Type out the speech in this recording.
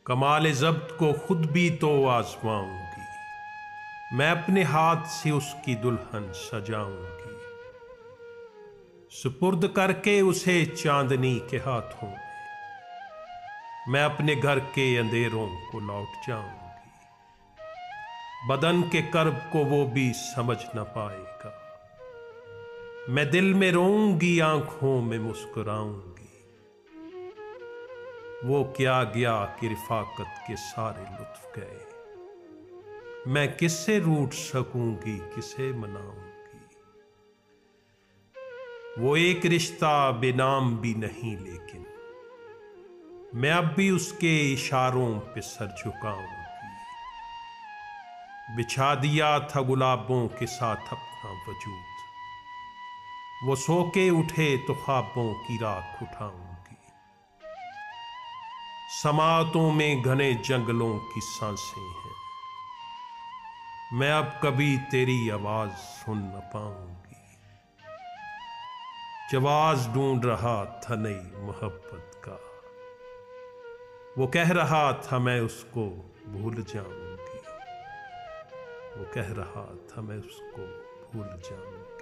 कमाल ज़ब्त को खुद भी तो आजमाऊंगी, मैं अपने हाथ से उसकी दुल्हन सजाऊंगी, सुपुर्द करके उसे चांदनी के हाथों में मैं अपने घर के अंधेरों को लौट जाऊंगी। बदन के कर्ब को वो भी समझ न पाएगा, मैं दिल में रोऊंगी, आंखों में मुस्कुराऊंगी। वो क्या गया कि रिफाकत के सारे लुत्फ गए, मैं किससे रूठ सकूंगी, किसे मनाऊंगी। वो एक रिश्ता बेनाम भी नहीं, लेकिन मैं अब भी उसके इशारों पे सर झुकाऊंगी। बिछा दिया था गुलाबों के साथ अपना वजूद, वो सो के उठे तो ख्वाबों की राख उठाऊंगी। समातों में घने जंगलों की सांसें हैं, मैं अब कभी तेरी आवाज सुन न पाऊंगी। जवाज ढूंढ रहा था नई मोहब्बत का, वो कह रहा था मैं उसको भूल जाऊंगी। वो कह रहा था मैं उसको भूल जाऊंगी।